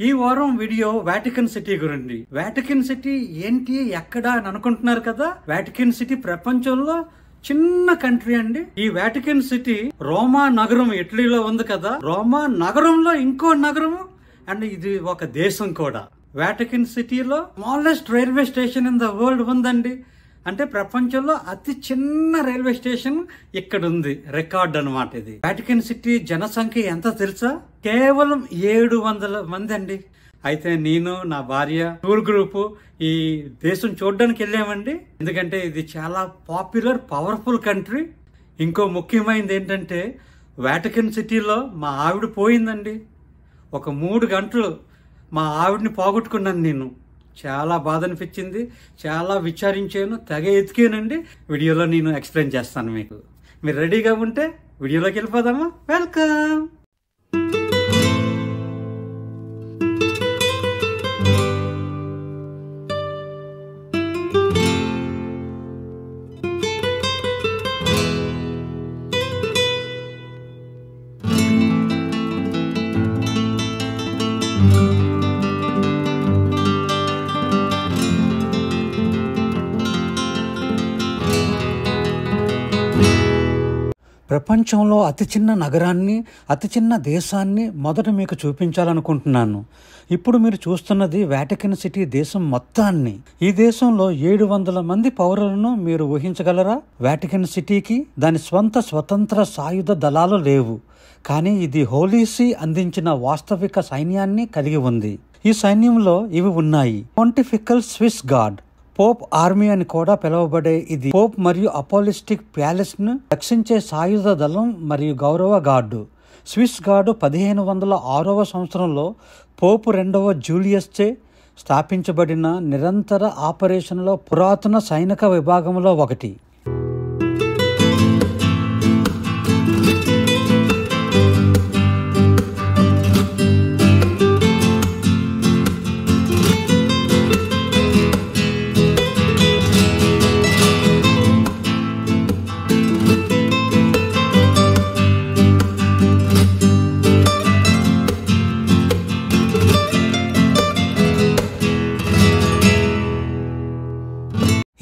ఈ వారం video Vatican city గురించి. వాటికన్ సిటీ ఏంటి, ఎక్కడ అని అనుకుంటున్నారు కదా. వాటికన్ సిటీ ప్రపంచంలో చిన్న కంట్రీ అండి. ఈ వాటికన్ సిటీ రోమా నగరం ఇటలీలో ఉంది కదా. రోమా నగరంలో ఇంకో నగరము అండ్ ఇది ఒక దేశం కూడా. వాటికన్ సిటీలో smallest railway station in the world ఉందండి. అంటే ప్రపంచంలో అతి చిన్న రైల్వే స్టేషన్ ఇక్కడ ఉంది. రికార్డ్ అనమాట ఇది. వాటికన్ సిటీ జనసంఖ్య ఎంత తెలుసా? కేవలం 700 మంది అండి. అయితే నేను నా భార్య టూర్ గ్రూప్ ఈ దేశం చూడడానికి వెళ్ళామండి. ఎందుకంటే ఇది చాలా పాపులర్ పవర్ఫుల్ కంట్రీ. ఇంకో ముఖ్యమైనది ఏంటంటే వాటికన్ సిటీలో మా ఆవిడ పోయిందండి. ఒక 3 గంటలు మా ఆవిడని పోగొట్టుకున్నాను నేను. చాలా బాధ అనిపించింది, చాలా విచారించాను, తెగ ఎతికానండి. వీడియోలో నేను ఎక్స్ప్లెయిన్ చేస్తాను మీకు. మీరు రెడీగా ఉంటే వీడియోలోకి వెళ్ళిపోదామా? వెల్కమ్. ప్రపంచంలో అతి చిన్న నగరాన్ని, అతి చిన్న దేశాన్ని మొదట మీకు చూపించాలనుకుంటున్నాను. ఇప్పుడు మీరు చూస్తున్నది వాటికన్ సిటీ దేశం మొత్తాన్ని. ఈ దేశంలో 700 మంది పౌరులను మీరు ఊహించగలరా? వాటికన్ సిటీకి దాని స్వతంత్ర సాయుధ దళాలు లేవు, కానీ ఇది హోలీ సీ అందించిన వాస్తవిక సైన్యాన్ని కలిగి ఉంది. ఈ సైన్యంలో ఇవి ఉన్నాయి: pontifical Swiss guard, pope army అని కూడా పిలువబడే ఇది పోప్ మరియు అపోలిస్టిక్ ప్యాలెస్ ను రక్షించే సాయుధ దళం మరియు గౌరవ గార్డు. స్విస్ గార్డు 1506వ సంవత్సరంలో పోప్ 2వ జూలియస్ చే స్థాపించబడిన నిరంతర ఆపరేషన్లో పురాతన సైనిక విభాగంలో ఒకటి.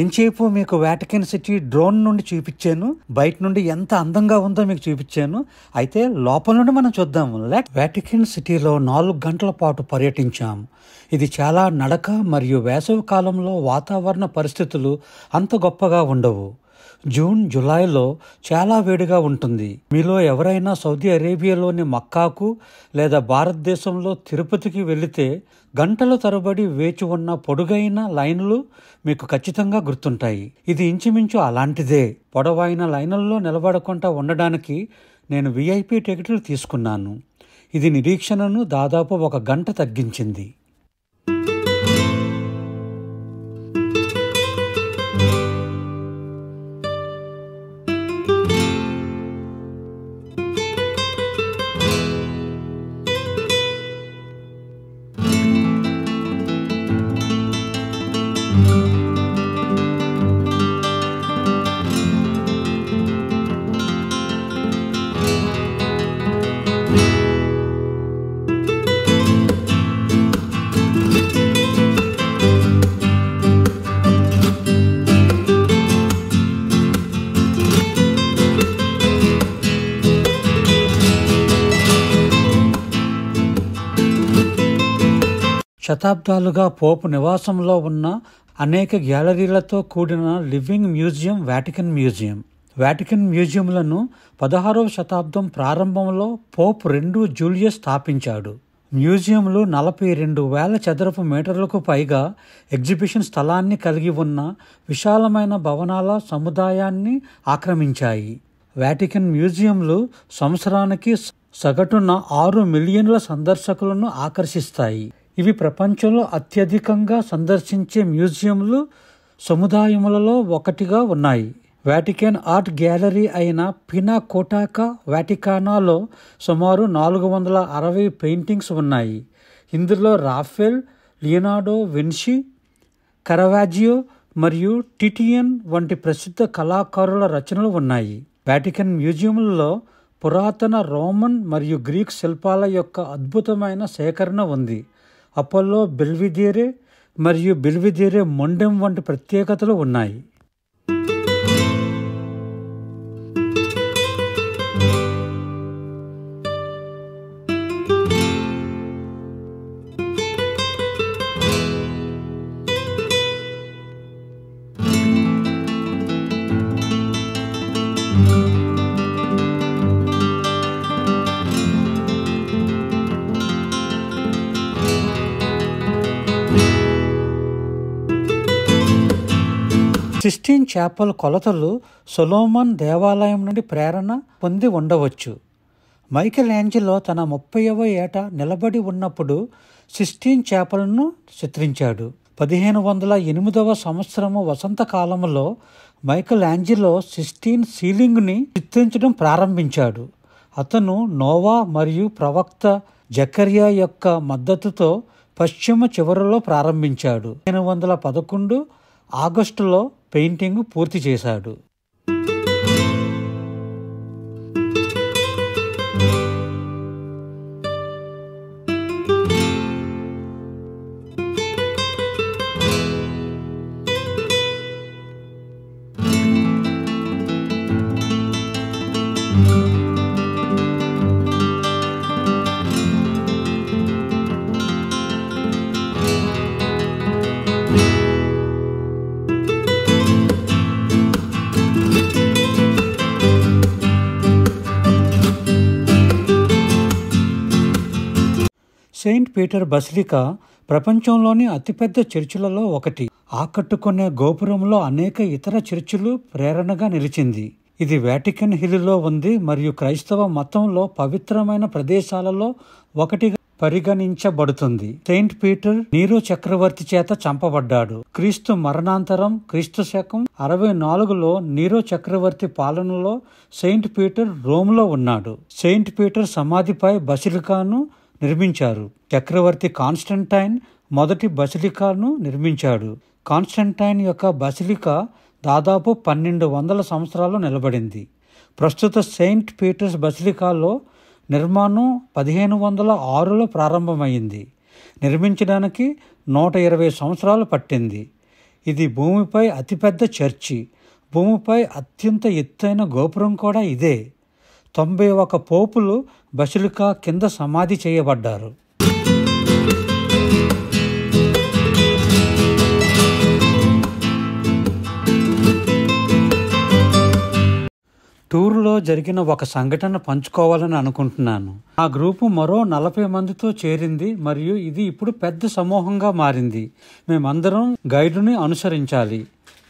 ఇంచేపు మీకు వాటికన్ సిటీ డ్రోన్ నుండి చూపించాను. బయట నుండి ఎంత అందంగా ఉందో మీకు చూపించాను. అయితే లోపల నుండి మనం చూద్దాము. వాటికన్ సిటీలో 4 గంటల పాటు పర్యటించాం. ఇది చాలా నడక మరియు వేసవి కాలంలో వాతావరణ పరిస్థితులు అంత గొప్పగా ఉండవు. జూన్, జూలైలో చాలా వేడిగా ఉంటుంది. మీలో ఎవరైనా సౌదీ అరేబియాలోని మక్కాకు లేదా భారతదేశంలో తిరుపతికి వెళితే గంటల తరబడి వేచి ఉన్న పొడుగైన లైన్లు మీకు ఖచ్చితంగా గుర్తుంటాయి. ఇది ఇంచుమించు అలాంటిదే. పొడవైన లైన్లలో నిలబడకుండా ఉండడానికి నేను VIP టికెట్లు తీసుకున్నాను. ఇది నిరీక్షణను దాదాపు 1 గంట తగ్గించింది. శతాబ్దాలుగా పోపు నివాసంలో ఉన్న అనేక గ్యాలరీలతో కూడిన living museum Vatican museum. Vatican మ్యూజియంలను 16వ శతాబ్దం ప్రారంభంలో పోప్ 2 జూలియస్ స్థాపించాడు. మ్యూజియంలు 42,000 చదరపు మీటర్లకు పైగా ఎగ్జిబిషన్ స్థలాన్ని కలిగి ఉన్న విశాలమైన భవనాల సముదాయాన్ని ఆక్రమించాయి. వాటికన్ మ్యూజియంలు సంవత్సరానికి సగటున 6 మిలియన్ల సందర్శకులను ఆకర్షిస్తాయి. ఇవి ప్రపంచంలో అత్యధికంగా సందర్శించే మ్యూజియంలు సముదాయములలో ఒకటిగా ఉన్నాయి. వాటికన్ ఆర్ట్ గ్యాలరీ అయిన పినాకోటాకా వాటికానాలో సుమారు 460 పెయింటింగ్స్ ఉన్నాయి. ఇందులో రాఫెల్, లియోనార్డో విన్సీ, కరవాజియో మరియు టిటియన్ వంటి ప్రసిద్ధ కళాకారుల రచనలు ఉన్నాయి. వాటికన్ మ్యూజియంలో పురాతన రోమన్ మరియు గ్రీక్ శిల్పాల యొక్క అద్భుతమైన సేకరణ ఉంది. అపోలో బెల్విదేరే మరియు బెల్విదేరే మొండెం వంటి ప్రత్యేకతలు ఉన్నాయి. సిస్టీన్ చాపల్ కొలతలు సొలోమన్ దేవాలయం నుండి ప్రేరణ పొంది ఉండవచ్చు. మైకెల్ యాంజెలో తన 30వ ఏట నిలబడి ఉన్నప్పుడు సిస్టీన్ చాపల్ను చిత్రించాడు. 1508వ సంవత్సరము వసంతకాలంలో మైకెల్ యాంజెలో సిస్టీన్ సీలింగ్ని చిత్రించడం ప్రారంభించాడు. అతను నోవా మరియు ప్రవక్త జకర్యా యొక్క మద్దతుతో పశ్చిమ చివరలో ప్రారంభించాడు. 1511 ఆగస్టులో పెయింటింగ్ పూర్తి చేశాడు. సెయింట్ పీటర్ బసిలికా ప్రపంచంలోని అతిపెద్ద చర్చిలలో ఒకటి. ఆకట్టుకునే గోపురంలో అనేక ఇతర చర్చిలు ప్రేరణగా నిలిచింది. ఇది వాటికన్ హిల్లో ఉంది మరియు క్రైస్తవ మతంలో పవిత్రమైన ప్రదేశాలలో ఒకటిగా పరిగణించబడుతుంది. సెయింట్ పీటర్ నీరో చక్రవర్తి చేత చంపబడ్డాడు. క్రీస్తు మరణాంతరం క్రీస్తు శకం 64లో నీరో చక్రవర్తి పాలనలో సెయింట్ పీటర్ రోమ్లో ఉన్నాడు. సెయింట్ పీటర్ సమాధిపై బసిలికాను నిర్మించారు. చక్రవర్తి కాన్స్టంటైన్ మొదటి బసిలికాను నిర్మించాడు. కాన్స్టంటైన్ యొక్క బసిలికా దాదాపు 1200 సంవత్సరాలు నిలబడింది. ప్రస్తుత సెయింట్ పీటర్స్ బసిలికాలో నిర్మాణం 1506లో ప్రారంభమైంది. నిర్మించడానికి 120 సంవత్సరాలు పట్టింది. ఇది భూమిపై అతిపెద్ద చర్చి. భూమిపై అత్యంత ఎత్తైన గోపురం కూడా ఇదే. 91 పోపులు బసిలికా కింద సమాధి చేయబడ్డారు. టూర్లో జరిగిన ఒక సంఘటన పంచుకోవాలని అనుకుంటున్నాను. ఆ గ్రూపు మరో 40 మందితో చేరింది మరియు ఇది ఇప్పుడు పెద్ద సమూహంగా మారింది. మేమందరం గైడుని అనుసరించాలి.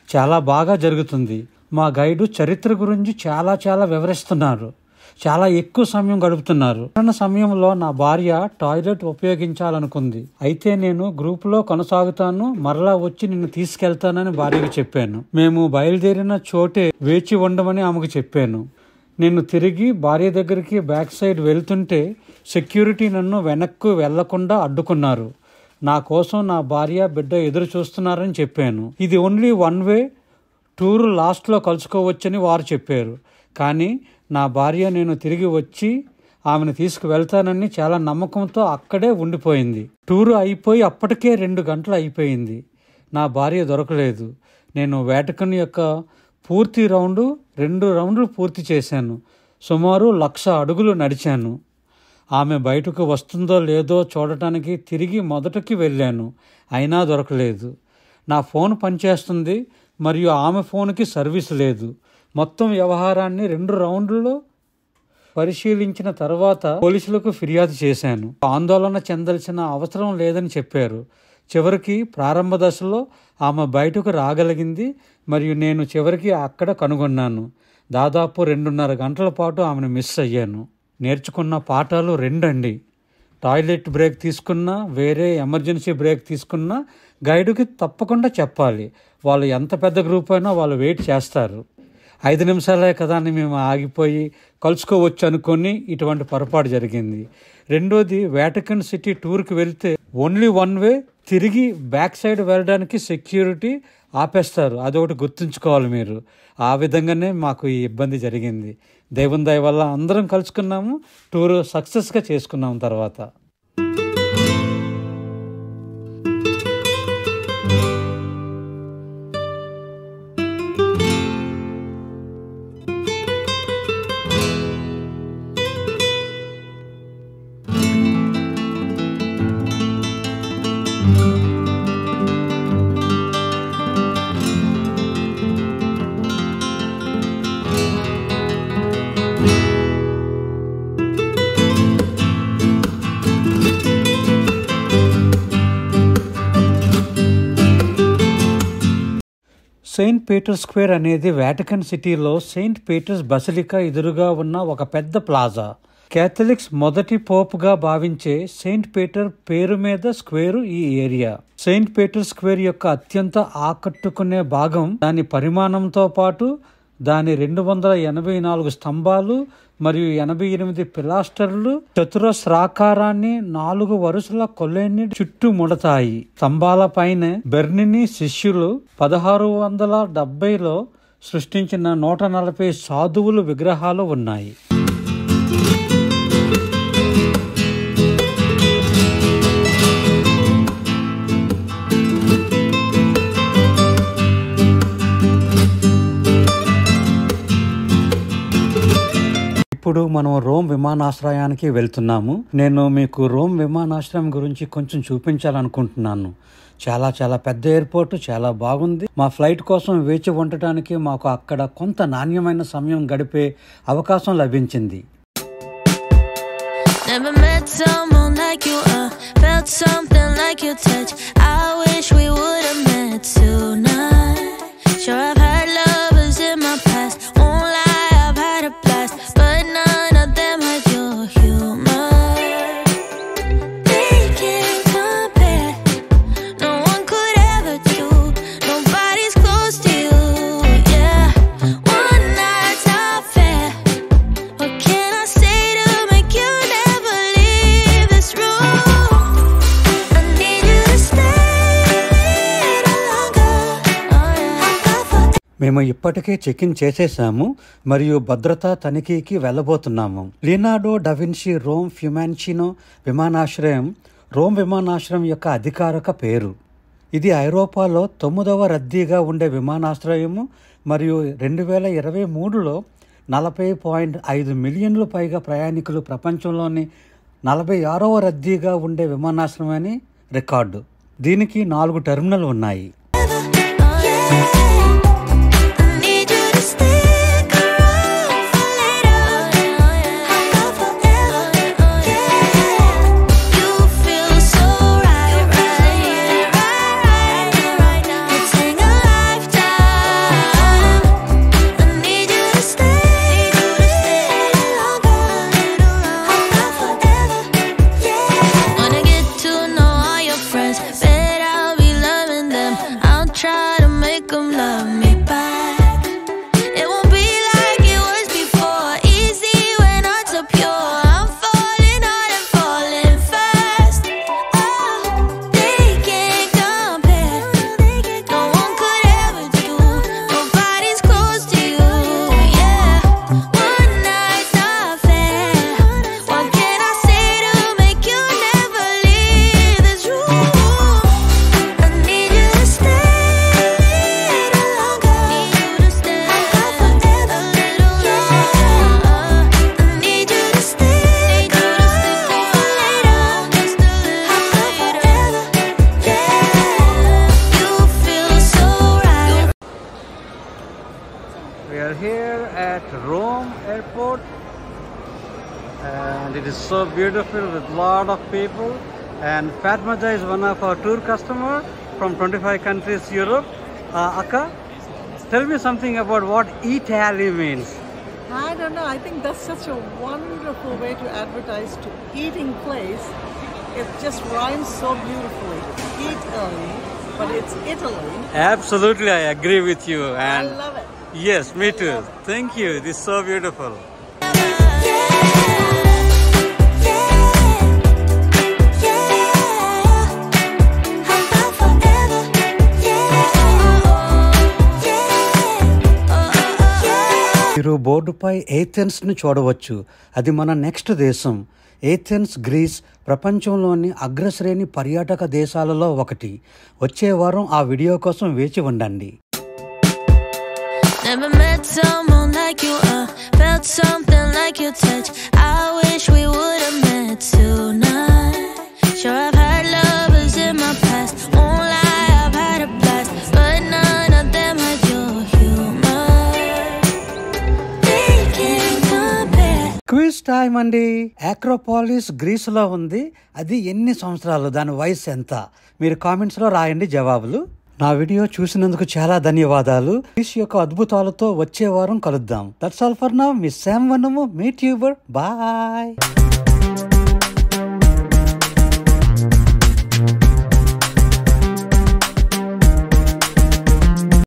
చాలా బాగా జరుగుతుంది. మా గైడు చరిత్ర గురించి చాలా వివరిస్తున్నారు. చాలా ఎక్కువ సమయం గడుపుతున్నారు. సమయంలో నా భార్య టాయిలెట్ ఉపయోగించాలనుకుంది. అయితే నేను గ్రూపులో కొనసాగుతాను, మరలా వచ్చి నిన్ను తీసుకెళ్తానని భార్యకు చెప్పాను. మేము బయలుదేరిన చోటే వేచి ఉండమని ఆమెకు చెప్పాను. నేను తిరిగి భార్య దగ్గరికి బ్యాక్ సైడ్ వెళ్తుంటే సెక్యూరిటీ నన్ను వెనక్కు వెళ్లకుండా అడ్డుకున్నారు. నా కోసం నా భార్య బిడ్డ ఎదురు చూస్తున్నారని చెప్పాను. ఇది ఓన్లీ 1 వే, టూర్ లాస్ట్లో కలుసుకోవచ్చని వారు చెప్పారు. కానీ నా భార్య నేను తిరిగి వచ్చి ఆమెను తీసుకువెళ్తానని చాలా నమ్మకంతో అక్కడే ఉండిపోయింది. టూరు అయిపోయి అప్పటికే 2 గంటలు అయిపోయింది. నా భార్య దొరకలేదు. నేను వాటికన్ యొక్క పూర్తి 2 రౌండ్లు పూర్తి చేశాను. సుమారు 1,00,000 అడుగులు నడిచాను. ఆమె బయటకు వస్తుందో లేదో చూడటానికి తిరిగి మొదటికి వెళ్ళాను. అయినా దొరకలేదు. నా ఫోన్ పనిచేస్తుంది మరియు ఆమె ఫోన్కి సర్వీస్ లేదు. మొత్తం వ్యవహారాన్ని 2 రౌండ్లలో పరిశీలించిన తర్వాత పోలీసులకు ఫిర్యాదు చేశాను. ఆందోళన చెందాల్సిన అవసరం లేదని చెప్పారు. చివరికి ప్రారంభ దశలో ఆమె బయటకు రాగలిగింది మరియు నేను చివరికి అక్కడ కనుగొన్నాను. దాదాపు 2.5 గంటల పాటు ఆమెను మిస్ అయ్యాను. నేర్చుకున్న పాఠాలు 2 అండి. టాయిలెట్ బ్రేక్ తీసుకున్నా, వేరే ఎమర్జెన్సీ బ్రేక్ తీసుకున్నా గైడుకి తప్పకుండా చెప్పాలి. వాళ్ళు ఎంత పెద్ద గ్రూప్ అయినా వాళ్ళు వెయిట్ చేస్తారు. 5 నిమిషాలే కదా అని మేము ఆగిపోయి కలుసుకోవచ్చు అనుకొని ఇటువంటి పొరపాటు జరిగింది. రెండోది, వాటికన్ సిటీ టూర్కి వెళ్తే ఓన్లీ 1 వే, తిరిగి బ్యాక్ సైడ్ వెళ్ళడానికి సెక్యూరిటీ ఆపేస్తారు. అదొకటి గుర్తుంచుకోవాలి మీరు. ఆ విధంగానే మాకు ఈ ఇబ్బంది జరిగింది. దేవుని దయ వల్ల అందరం కలుసుకున్నాము. టూర్ సక్సెస్గా చేసుకున్నాము. తర్వాత సెయింట్ పీటర్స్ స్క్వేర్ అనేది వాటికన్ సిటీలో సెయింట్ పీటర్స్ బసిలికా ఎదురుగా ఉన్న ఒక పెద్ద ప్లాజా. కేథలిక్స్ మొదటి పోపుగా భావించే సెయింట్ పీటర్ పేరు మీద స్క్వేరు ఈ ఏరియా. సెయింట్ పీటర్స్ స్క్వేర్ యొక్క అత్యంత ఆకట్టుకునే భాగం దాని పరిమాణంతో పాటు దాని 284 స్తంభాలు మరియు 88 పిలాస్టర్లు చతురస్రాకారాన్ని 4 వరుసల కొలెన్ని చుట్టుముడతాయి. స్తంభాల పైన బెర్నిని శిష్యులు 1670లో సృష్టించిన 140 సాధువులు విగ్రహాలు ఉన్నాయి. ఇప్పుడు మనం రోమ్ విమానాశ్రయానికి వెళ్తున్నాము. నేను మీకు రోమ్ విమానాశ్రయం గురించి కొంచెం చూపించాలనుకుంటున్నాను. చాలా చాలా పెద్ద ఎయిర్పోర్ట్, చాలా బాగుంది. మా ఫ్లైట్ కోసం వేచి ఉండటానికి మాకు అక్కడ కొంత నాణ్యమైన సమయం గడిపే అవకాశం లభించింది. మేము ఇప్పటికే చెక్-ఇన్ చేసేసాము మరియు భద్రతా తనిఖీకి వెళ్ళబోతున్నాము. లియోనార్డో డా విన్సీ రోమ్ ఫియుమాంచినో విమానాశ్రయం రోమ్ విమానాశ్రయం యొక్క అధికారిక పేరు. ఇది ఐరోపాలో 9వ రద్దీగా ఉండే విమానాశ్రయము మరియు 2023లో 40.5 మిలియన్లు పైగా ప్రయాణికులు ప్రపంచంలోని 46వ రద్దీగా ఉండే విమానాశ్రయం అని రికార్డు. దీనికి 4 టెర్మినల్ ఉన్నాయి. We are here at Rome airport and it is so beautiful with lot of people, and Fatmaja is one of our tour customer from 25 countries Europe. Akka, tell me something about what Eat-Ali means. I don't know, I think that's such a wonderful way to advertise to eating place. It just rhymes so beautifully. Eat-Ali, but it's Italy. Absolutely, I agree with you. And I love it. Yes, me too. Thank you. It is so beautiful. మీరు బోర్డుపై Athens ను చూడవచ్చు. అది మన next దేశం. Athens, grace ప్రపంచంలోని అగ్రశ్రేణి పర్యాటక దేశాలలో ఒకటి. వచ్చే వారం ఆ వీడియో కోసం వేచి ఉండండి. Never met someone like you, felt something like your touch. I wish we would have met tonight. Sure, I've had lovers in my past. Quiz time అండి. ఆక్రోపోలిస్ గ్రీస్ లో ఉంది. అది ఎన్ని సంవత్సరాలు, దాని వయసు ఎంత? మీరు కామెంట్స్ లో రాయండి జవాబులు. నా వీడియో చూసినందుకు చాలా ధన్యవాదాలు. గ్రీస్ యొక్క అద్భుతాలతో వచ్చే వారం కలుద్దాం. That's all for now. మీ శామ్ వనము, మీ ట్యూబర్. బాయ్.